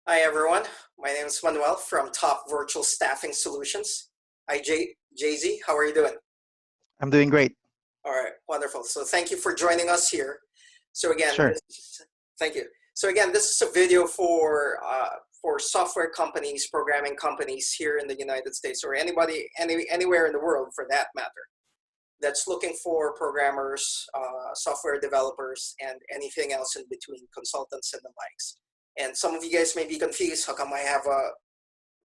Hi everyone, my name is Manuel from Top Virtual Staffing Solutions. Hi Jay-Z, how are you doing? I'm doing great. All right, wonderful. So thank you for joining us here. So again, Sure. thank you. So again, this is a video for software companies, programming companies here in the United States, or anywhere in the world for that matter, that's looking for programmers, software developers, and anything else in between, consultants and the likes. And some of you guys may be confused. How come I have a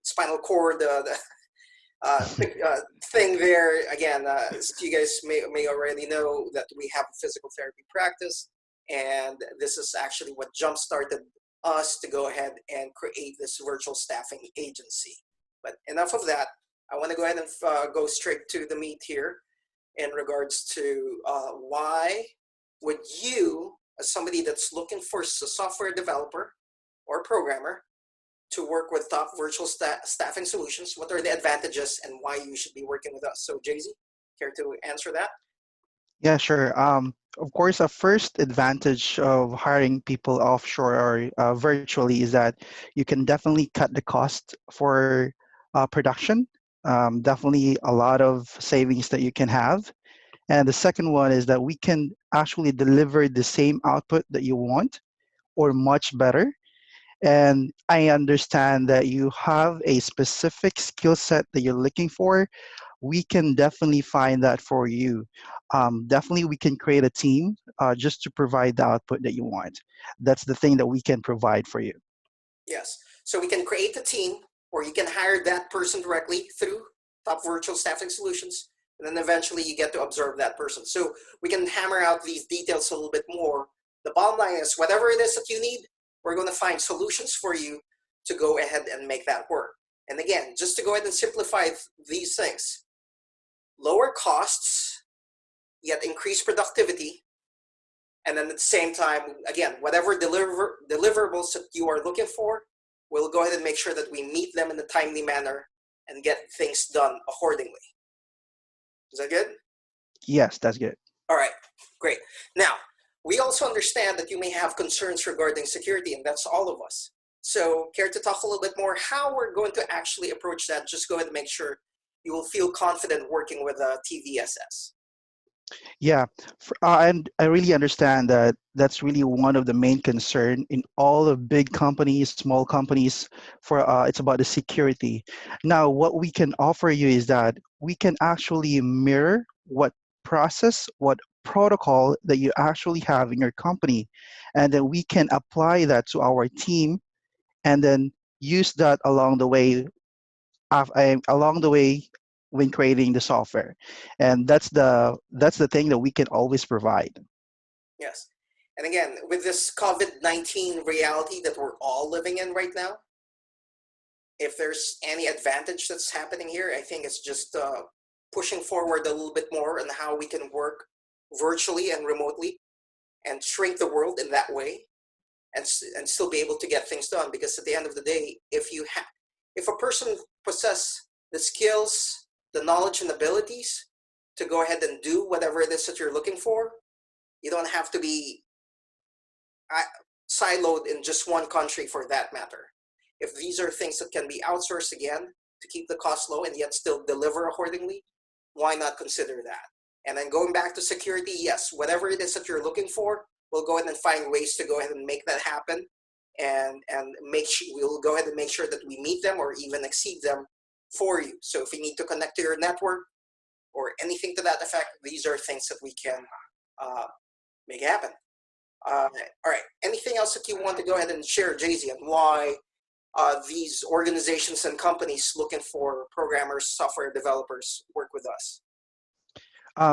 spinal cord thing there? Again, as you guys may already know that we have a physical therapy practice, and this is actually what jump-started us to go ahead and create this virtual staffing agency. But enough of that. I want to go ahead and go straight to the meat here in regards to why would you, as somebody that's looking for a software developer or programmer to work with Top Virtual Staffing Solutions, what are the advantages and why you should be working with us? So Jay-Z, care to answer that? Yeah, sure. Of course, a first advantage of hiring people offshore or virtually is that you can definitely cut the cost for production. Definitely a lot of savings that you can have. And the second one is that we can actually deliver the same output that you want or much better. And I understand that you have a specific skill set that you're looking for. We can definitely find that for you. Definitely, we can create a team just to provide the output that you want. That's the thing that we can provide for you. Yes. So we can create a team, or you can hire that person directly through Top Virtual Staffing Solutions, and then eventually you get to observe that person. So we can hammer out these details a little bit more. The bottom line is, whatever it is that you need, we're going to find solutions for you to go ahead and make that work. And again, just to go ahead and simplify these things, lower costs, yet increase productivity. And then at the same time, again, whatever deliverables that you are looking for, we'll go ahead and make sure that we meet them in a timely manner and get things done accordingly. Is that good? Yes, that's good. All right, great. Now, we also understand that you may have concerns regarding security, and that's all of us. So care to talk a little bit more how we're going to actually approach that? Just go ahead and make sure you will feel confident working with a TVSS. Yeah, and I really understand that that's really one of the main concern in all of big companies, small companies. For it's about the security. Now, what we can offer you is that we can actually mirror what process, what protocol that you actually have in your company, and then we can apply that to our team, and then use that along the way when creating the software. And that's the thing that we can always provide. Yes. And again, with this COVID-19 reality that we're all living in right now, if there's any advantage that's happening here, I think it's just pushing forward a little bit more on how we can work virtually and remotely and shrink the world in that way, and still be able to get things done. Because at the end of the day, if a person possesses the skills, the knowledge and abilities to go ahead and do whatever it is that you're looking for, you don't have to be siloed in just one country for that matter. If these are things that can be outsourced again to keep the cost low and yet still deliver accordingly, why not consider that? And then going back to security, yes, whatever it is that you're looking for, we'll go ahead and find ways to go ahead and make that happen, and we'll go ahead and make sure that we meet them or even exceed them for you. So if you need to connect to your network or anything to that effect, these are things that we can make happen. All right. Anything else that you want to go ahead and share, Jay-Z, and why these organizations and companies looking for programmers, software developers work with us?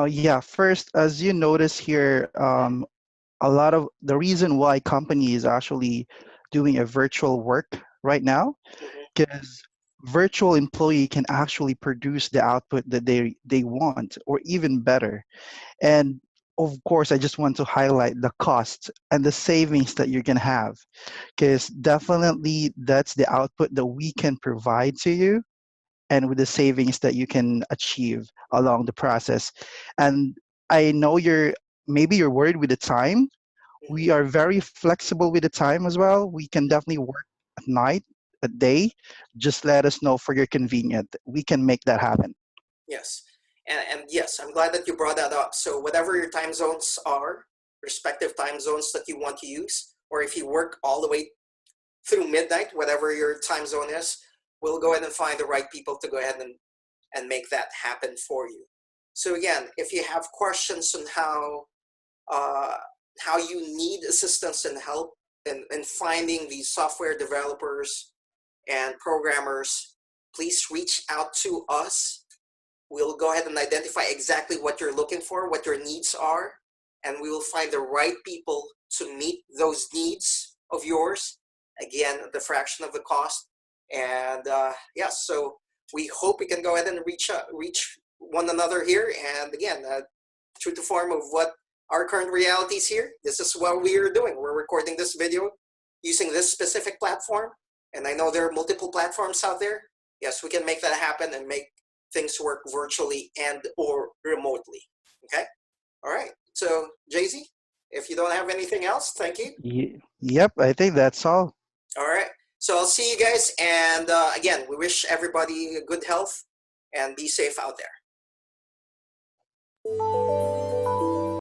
Yeah, first, as you notice here, a lot of the reason why companies actually doing a virtual work right now, Mhm. because virtual employee can actually produce the output that they want or even better. And of course, I just want to highlight the cost and the savings that you're going to have, because definitely that's the output that we can provide to you, and with the savings that you can achieve along the process. And I know maybe you're worried with the time. Mhm. We are very flexible with the time as well. We can definitely work. at night, a day, just let us know for your convenience. We can make that happen. Yes. And yes, I'm glad that you brought that up. So whatever your time zones are, respective time zones that you want to use, or if you work all the way through midnight, whatever your time zone is, we'll go ahead and find the right people to go ahead and make that happen for you. So again, if you have questions on uh, how you need assistance and help in finding these software developers and programmers, please reach out to us. We'll go ahead and identify exactly what you're looking for, what your needs are, and we will find the right people to meet those needs of yours. Again, the fraction of the cost. And yes, so we hope we can go ahead and reach one another here. And again, true to form of what our current reality is here, this is what we are doing. We're recording this video using this specific platform. And I know there are multiple platforms out there. Yes, we can make that happen and make things work virtually and or remotely. Okay? All right. So, Jay-Z, if you don't have anything else, thank you. Yep, I think that's all. All right. So I'll see you guys. And again, we wish everybody good health and be safe out there.